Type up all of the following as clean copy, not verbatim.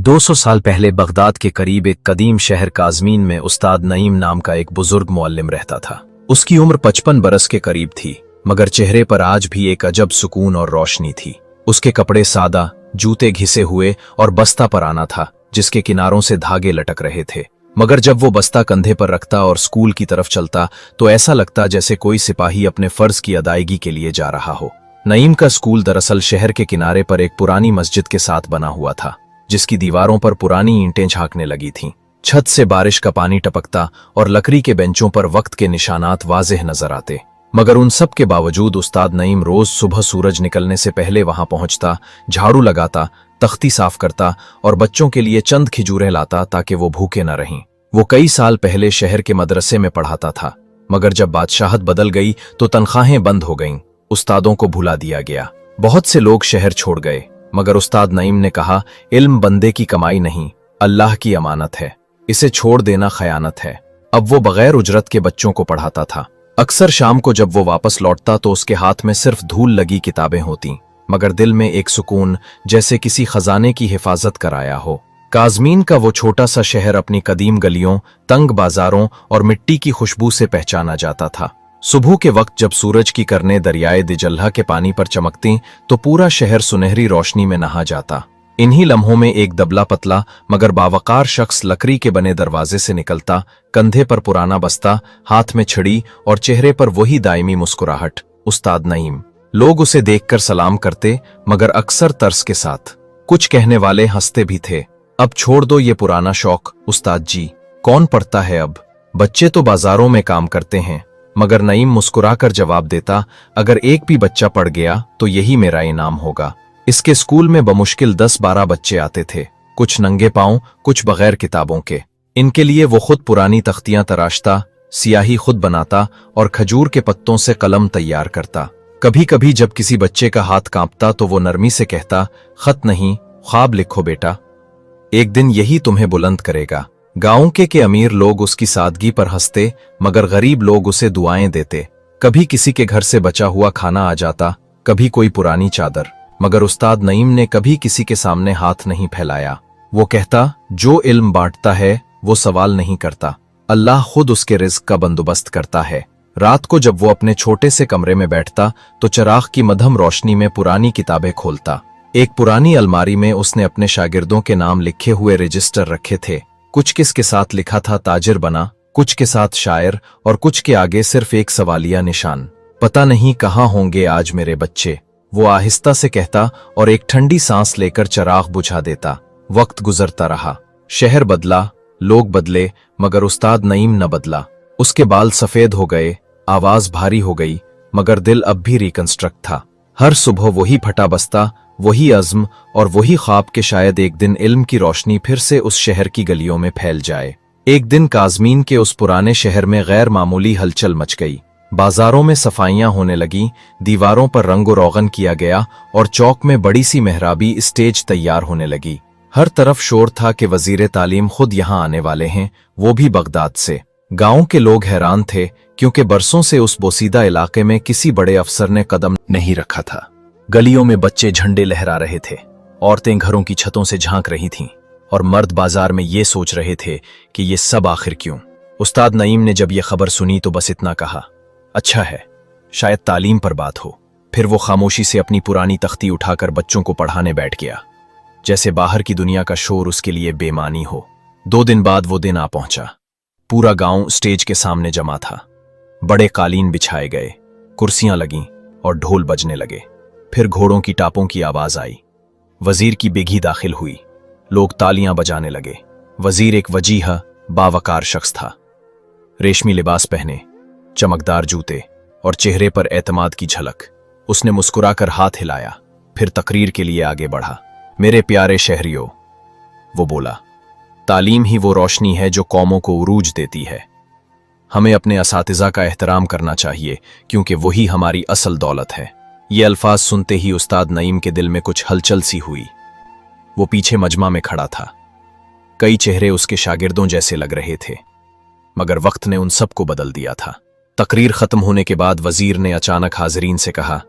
200 साल पहले बगदाद के करीब एक कदीम शहर काज़मीन में उस्ताद नईम नाम का एक बुजुर्ग मुअल्लिम रहता था। उसकी उम्र 55 बरस के करीब थी, मगर चेहरे पर आज भी एक अजब सुकून और रोशनी थी। उसके कपड़े सादा, जूते घिसे हुए और बस्ता पर आना था जिसके किनारों से धागे लटक रहे थे। मगर जब वो बस्ता कंधे पर रखता और स्कूल की तरफ चलता तो ऐसा लगता जैसे कोई सिपाही अपने फर्ज की अदायगी के लिए जा रहा हो। नईम का स्कूल दरअसल शहर के किनारे पर एक पुरानी मस्जिद के साथ बना हुआ था, जिसकी दीवारों पर पुरानी ईंटें झांकने लगी थीं। छत से बारिश का पानी टपकता और लकड़ी के बेंचों पर वक्त के निशानात वाज़ेह नजर आते। मगर उन सब के बावजूद उस्ताद नईम रोज सुबह सूरज निकलने से पहले वहां पहुंचता, झाड़ू लगाता, तख्ती साफ करता और बच्चों के लिए चंद खिजूरें लाता ताकि वो भूखे न रहें। वो कई साल पहले शहर के मदरसे में पढ़ाता था, मगर जब बादशाहत बदल गई तो तनख्वाहें बंद हो गईं, उस्तादों को भुला दिया गया। बहुत से लोग शहर छोड़ गए, मगर उस्ताद नईम ने कहा, इल्म बंदे की कमाई नहीं, अल्लाह की अमानत है, इसे छोड़ देना खयानत है। अब वो बगैर उजरत के बच्चों को पढ़ाता था। अक्सर शाम को जब वो वापस लौटता तो उसके हाथ में सिर्फ धूल लगी किताबें होती, मगर दिल में एक सुकून, जैसे किसी खजाने की हिफाजत कराया हो। काज़मीन का वो छोटा सा शहर अपनी कदीम गलियों, तंग बाजारों और मिट्टी की खुशबू से पहचाना जाता था। सुबह के वक्त जब सूरज की करनें दरियाए दिजल्ला के पानी पर चमकती तो पूरा शहर सुनहरी रोशनी में नहा जाता। इन्हीं लम्हों में एक दबला पतला मगर बावकार शख्स लकड़ी के बने दरवाजे से निकलता, कंधे पर पुराना बस्ता, हाथ में छड़ी और चेहरे पर वही दायमी मुस्कुराहट, उस्ताद नईम। लोग उसे देखकर सलाम करते, मगर अक्सर तरस के साथ। कुछ कहने वाले हंसते भी थे, अब छोड़ दो ये पुराना शौक उस्ताद जी, कौन पढ़ता है अब, बच्चे तो बाजारों में काम करते हैं। मगर नईम मुस्कुराकर जवाब देता, अगर एक भी बच्चा पढ़ गया तो यही मेरा इनाम होगा। इसके स्कूल में बमुश्किल 10-12 बच्चे आते थे, कुछ नंगे पांव, कुछ बगैर किताबों के। इनके लिए वो खुद पुरानी तख्तियां तराशता, सियाही खुद बनाता और खजूर के पत्तों से कलम तैयार करता। कभी कभी जब किसी बच्चे का हाथ कांपता तो वो नरमी से कहता, खत नहीं, ख्वाब लिखो बेटा, एक दिन यही तुम्हें बुलंद करेगा। गांव के अमीर लोग उसकी सादगी पर हंसते, मगर गरीब लोग उसे दुआएं देते। कभी किसी के घर से बचा हुआ खाना आ जाता, कभी कोई पुरानी चादर, मगर उस्ताद नईम ने कभी किसी के सामने हाथ नहीं फैलाया। वो कहता, जो इल्म बांटता है वो सवाल नहीं करता, अल्लाह खुद उसके रिज़्क का बंदोबस्त करता है। रात को जब वो अपने छोटे से कमरे में बैठता तो चिराग की मध्यम रोशनी में पुरानी किताबें खोलता। एक पुरानी अलमारी में उसने अपने शागिर्दों के नाम लिखे हुए रजिस्टर रखे थे। कुछ किसके साथ लिखा था ताजिर बना, कुछ के साथ शायर और कुछ के आगे सिर्फ एक सवालिया निशान, पता नहीं कहाँ होंगे आज मेरे बच्चे। वो आहिस्ता से कहता और एक ठंडी सांस लेकर चिराग बुझा देता। वक्त गुजरता रहा, शहर बदला, लोग बदले, मगर उस्ताद नईम न बदला। उसके बाल सफेद हो गए, आवाज भारी हो गई, मगर दिल अब भी रिकंस्ट्रक्ट था। हर सुबह वही फटा बस्ता, वही अज़्म और वही ख्वाब के शायद एक दिन इल्म की रोशनी फिर से उस शहर की गलियों में फैल जाए। एक दिन काज़मीन के उस पुराने शहर में गैर मामूली हलचल मच गई। बाजारों में सफाइयां होने लगीं, दीवारों पर रंगो रोगन किया गया और चौक में बड़ी सी मेहराबी स्टेज तैयार होने लगी। हर तरफ शोर था कि वजीर तालीम खुद यहाँ आने वाले हैं, वो भी बगदाद से। गांव के लोग हैरान थे, क्योंकि बरसों से उस बोसीदा इलाके में किसी बड़े अफसर ने कदम नहीं रखा था। गलियों में बच्चे झंडे लहरा रहे थे, औरतें घरों की छतों से झांक रही थीं और मर्द बाजार में ये सोच रहे थे कि ये सब आखिर क्यों। उस्ताद नईम ने जब ये खबर सुनी तो बस इतना कहा, अच्छा है, शायद तालीम पर बात हो। फिर वो खामोशी से अपनी पुरानी तख्ती उठाकर बच्चों को पढ़ाने बैठ गया, जैसे बाहर की दुनिया का शोर उसके लिए बेमानी हो। 2 दिन बाद वो दिन आ पहुंचा। पूरा गांव स्टेज के सामने जमा था। बड़े कालीन बिछाए गए, कुर्सियां लगीं और ढोल बजने लगे। फिर घोड़ों की टापों की आवाज आई। वजीर की बेगी दाखिल हुई, लोग तालियां बजाने लगे। वजीर एक वजीह बावकार शख्स था, रेशमी लिबास पहने, चमकदार जूते और चेहरे पर एतमाद की झलक। उसने मुस्कुराकर हाथ हिलाया, फिर तकरीर के लिए आगे बढ़ा। मेरे प्यारे शहरियों, वो बोला, तालीम ही वो रोशनी है जो कौमों को उरूज देती है। हमें अपने असातिज़ा का एहतराम करना चाहिए, क्योंकि वही हमारी असल दौलत है। ये अल्फाज सुनते ही उस्ताद नईम के दिल में कुछ हलचल सी हुई। वो पीछे मजमा में खड़ा था। कई चेहरे उसके शागिर्दों जैसे लग रहे थे, मगर वक्त ने उन सबको बदल दिया था। तकरीर खत्म होने के बाद वजीर ने अचानक हाजिरीन से कहा,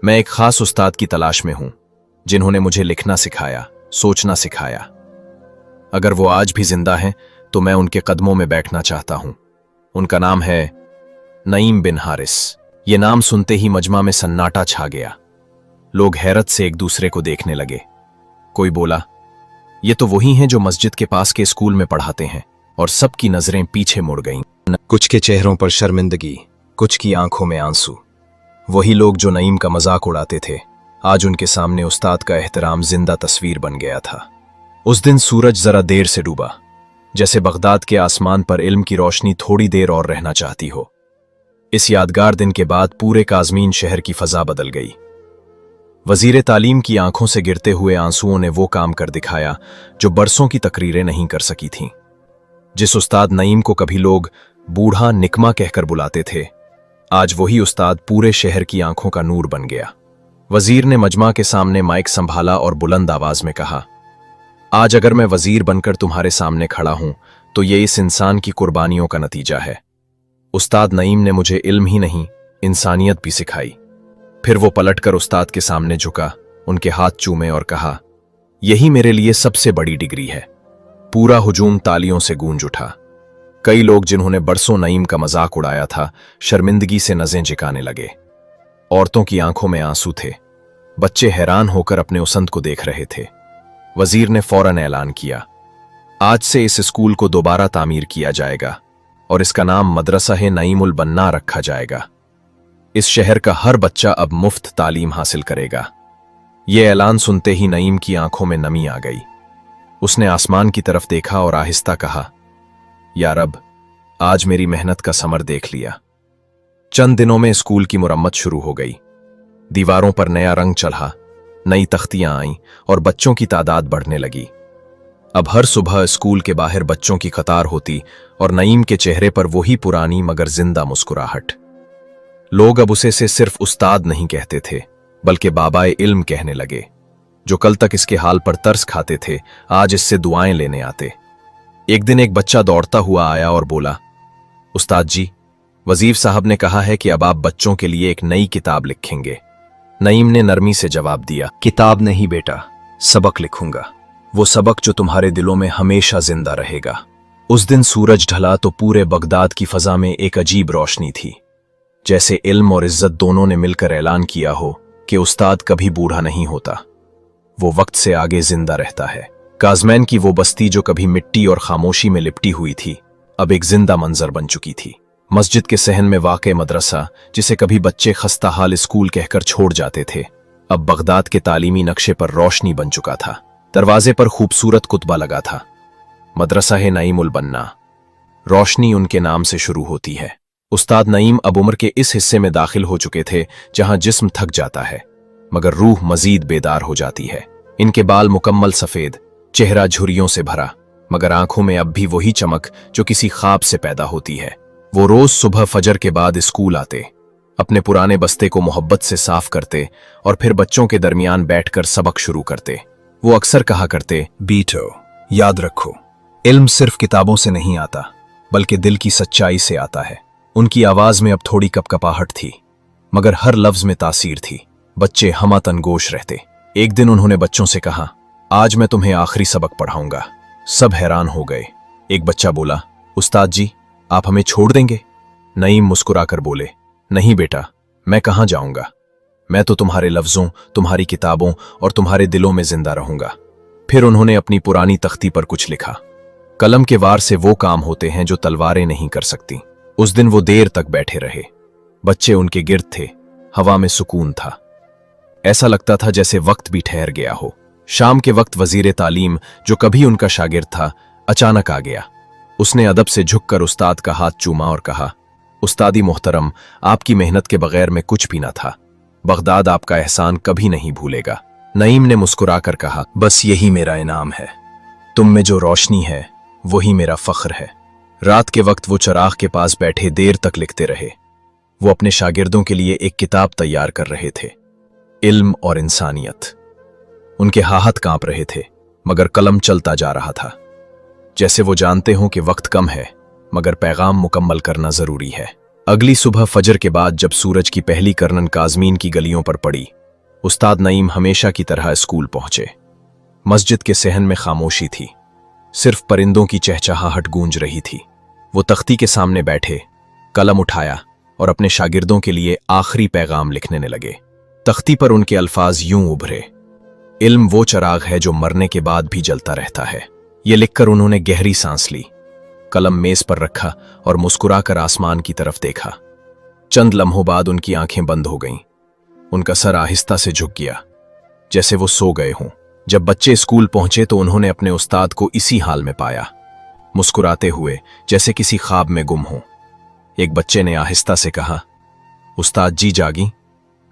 मैं एक खास उस्ताद की तलाश में हूं, जिन्होंने मुझे लिखना सिखाया, सोचना सिखाया, अगर वो आज भी जिंदा हैं तो मैं उनके कदमों में बैठना चाहता हूं। उनका नाम है नईम बिन हारिस। ये नाम सुनते ही मजमा में सन्नाटा छा गया। लोग हैरत से एक दूसरे को देखने लगे। कोई बोला, ये तो वही हैं जो मस्जिद के पास के स्कूल में पढ़ाते हैं, और सबकी नजरें पीछे मुड़ गईं। कुछ के चेहरों पर शर्मिंदगी, कुछ की आंखों में आंसू। वही लोग जो नईम का मजाक उड़ाते थे, आज उनके सामने उस्ताद का एहतराम जिंदा तस्वीर बन गया था। उस दिन सूरज जरा देर से डूबा, जैसे बगदाद के आसमान पर इल्म की रोशनी थोड़ी देर और रहना चाहती हो। इस यादगार दिन के बाद पूरे काज़मीन शहर की फजा बदल गई। वजीर तालीम की आंखों से गिरते हुए आंसुओं ने वो काम कर दिखाया जो बरसों की तकरीरें नहीं कर सकी थीं। जिस उस्ताद नईम को कभी लोग बूढ़ा निकमा कहकर बुलाते थे, आज वही उस्ताद पूरे शहर की आंखों का नूर बन गया। वजीर ने मजमा के सामने माइक संभाला और बुलंद आवाज में कहा, आज अगर मैं वजीर बनकर तुम्हारे सामने खड़ा हूं तो ये इस इंसान की कुर्बानियों का नतीजा है। उस्ताद नईम ने मुझे इल्म ही नहीं, इंसानियत भी सिखाई। फिर वो पलटकर उस्ताद के सामने झुका, उनके हाथ चूमे और कहा, यही मेरे लिए सबसे बड़ी डिग्री है। पूरा हुजूम तालियों से गूंज उठा। कई लोग जिन्होंने बरसों नईम का मजाक उड़ाया था, शर्मिंदगी से नज़ें झिकाने लगे। औरतों की आंखों में आंसू थे। बच्चे हैरान होकर अपने उसंत को देख रहे थे। वजीर ने फौरन ऐलान किया, आज से इस स्कूल को दोबारा तामीर किया जाएगा और इसका नाम मदरसा नईमुल बन्ना रखा जाएगा। इस शहर का हर बच्चा अब मुफ्त तालीम हासिल करेगा। यह ऐलान सुनते ही नईम की आंखों में नमी आ गई। उसने आसमान की तरफ देखा और आहिस्ता कहा, या रब, आज मेरी मेहनत का समर देख लिया। चंद दिनों में स्कूल की मुरम्मत शुरू हो गई। दीवारों पर नया रंग चढ़ा, नई तख्तियां आईं और बच्चों की तादाद बढ़ने लगी। अब हर सुबह स्कूल के बाहर बच्चों की कतार होती और नईम के चेहरे पर वही पुरानी मगर जिंदा मुस्कुराहट। लोग अब उसे से सिर्फ उस्ताद नहीं कहते थे, बल्कि बाबाए इल्म कहने लगे। जो कल तक इसके हाल पर तरस खाते थे, आज इससे दुआएं लेने आते। एक दिन एक बच्चा दौड़ता हुआ आया और बोला, उस्ताद जी, वजीर साहब ने कहा है कि अब आप बच्चों के लिए एक नई किताब लिखेंगे। नईम ने नरमी से जवाब दिया, किताब नहीं बेटा, सबक लिखूंगा। वो सबक जो तुम्हारे दिलों में हमेशा जिंदा रहेगा। उस दिन सूरज ढला तो पूरे बगदाद की फजा में एक अजीब रोशनी थी, जैसे इल्म और इज्जत दोनों ने मिलकर ऐलान किया हो कि उस्ताद कभी बूढ़ा नहीं होता, वो वक्त से आगे जिंदा रहता है। काज़मैन की वो बस्ती जो कभी मिट्टी और खामोशी में लिपटी हुई थी, अब एक जिंदा मंजर बन चुकी थी। मस्जिद के सहन में वाक़े मदरसा, जिसे कभी बच्चे खस्ता हाल स्कूल कहकर छोड़ जाते थे, अब बगदाद के तालीमी नक्शे पर रोशनी बन चुका था। दरवाजे पर खूबसूरत कुतबा लगा था, मदरसा है नईमुल बन्ना। रोशनी उनके नाम से शुरू होती है। उस्ताद नईम अब उम्र के इस हिस्से में दाखिल हो चुके थे जहां जिस्म थक जाता है मगर रूह मजीद बेदार हो जाती है। इनके बाल मुकम्मल सफेद, चेहरा झुर्रियों से भरा, मगर आंखों में अब भी वही चमक जो किसी ख्वाब से पैदा होती है। वो रोज सुबह फजर के बाद स्कूल आते, अपने पुराने बस्ते को मोहब्बत से साफ करते और फिर बच्चों के दरमियान बैठकर सबक शुरू करते। वो अक्सर कहा करते, बीटो, याद रखो, इल्म सिर्फ किताबों से नहीं आता बल्कि दिल की सच्चाई से आता है। उनकी आवाज में अब थोड़ी कपकपाहट थी, मगर हर लफ्ज में तासीर थी। बच्चे हमा तनगोश रहते। एक दिन उन्होंने बच्चों से कहा, आज मैं तुम्हें आखिरी सबक पढ़ाऊंगा। सब हैरान हो गए। एक बच्चा बोला, उस्ताद जी, आप हमें छोड़ देंगे? नईम मुस्कुराकर बोले, नहीं बेटा, मैं कहां जाऊंगा। मैं तो तुम्हारे लफ्जों, तुम्हारी किताबों और तुम्हारे दिलों में जिंदा रहूंगा। फिर उन्होंने अपनी पुरानी तख्ती पर कुछ लिखा। कलम के वार से वो काम होते हैं जो तलवारें नहीं कर सकती। उस दिन वो देर तक बैठे रहे। बच्चे उनके गिर्द थे, हवा में सुकून था। ऐसा लगता था जैसे वक्त भी ठहर गया हो। शाम के वक्त वजीर तालीम, जो कभी उनका शागिर्द था, अचानक आ गया। उसने अदब से झुककर उस्ताद का हाथ चूमा और कहा, उस्तादी मोहतरम, आपकी मेहनत के बगैर मैं कुछ भी न था। बगदाद आपका एहसान कभी नहीं भूलेगा। नईम ने मुस्कुराकर कहा, बस यही मेरा इनाम है। तुम में जो रोशनी है वही मेरा फख्र है। रात के वक्त वो चराग के पास बैठे देर तक लिखते रहे। वो अपने शागिर्दों के लिए एक किताब तैयार कर रहे थे, इल्म और इंसानियत। उनके हाथ कांप रहे थे, मगर कलम चलता जा रहा था, जैसे वो जानते हों कि वक्त कम है मगर पैगाम मुकम्मल करना जरूरी है। अगली सुबह फजर के बाद जब सूरज की पहली करनन काज़मीन की गलियों पर पड़ी, उस्ताद नईम हमेशा की तरह स्कूल पहुंचे। मस्जिद के सहन में खामोशी थी, सिर्फ परिंदों की चहचहाहट गूंज रही थी। वो तख्ती के सामने बैठे, कलम उठाया और अपने शागिर्दों के लिए आखिरी पैगाम लिखने लगे। तख्ती पर उनके अल्फाज यूं उभरे, इल्म वो चराग है जो मरने के बाद भी जलता रहता है। ये लिखकर उन्होंने गहरी सांस ली, कलम मेज पर रखा और मुस्कुराकर आसमान की तरफ देखा। चंद लम्हों बाद उनकी आंखें बंद हो गईं। उनका सर आहिस्ता से झुक गया, जैसे वो सो गए हों। जब बच्चे स्कूल पहुंचे तो उन्होंने अपने उस्ताद को इसी हाल में पाया, मुस्कुराते हुए जैसे किसी ख्वाब में गुम हो। एक बच्चे ने आहिस्ता से कहा, उस्ताद जी जागी,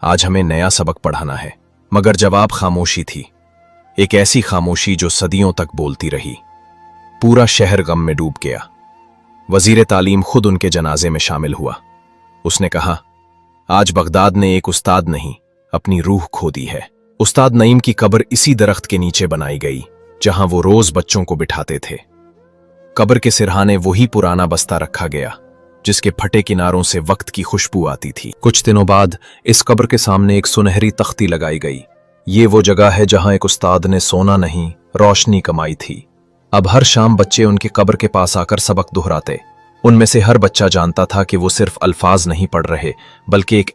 आज हमें नया सबक पढ़ाना है। मगर जवाब खामोशी थी, एक ऐसी खामोशी जो सदियों तक बोलती रही। पूरा शहर गम में डूब गया। वजीर तालीम खुद उनके जनाजे में शामिल हुआ। उसने कहा, आज बगदाद ने एक उस्ताद नहीं, अपनी रूह खो दी है। उस्ताद नईम की कब्र इसी दरख्त के नीचे बनाई गई जहां वो रोज बच्चों को बिठाते थे। कब्र के सिरहाने वही पुराना बस्ता रखा गया जिसके फटे किनारों से वक्त की खुशबू आती थी। कुछ दिनों बाद इस कब्र के सामने एक सुनहरी तख्ती लगाई गई। ये वो जगह है जहां एक उस्ताद ने सोना नहीं, रोशनी कमाई थी। अब हर शाम बच्चे उनके कब्र के पास आकर सबक दोहराते। उनमें से हर बच्चा जानता था कि वो सिर्फ अल्फाज नहीं पढ़ रहे, बल्कि एक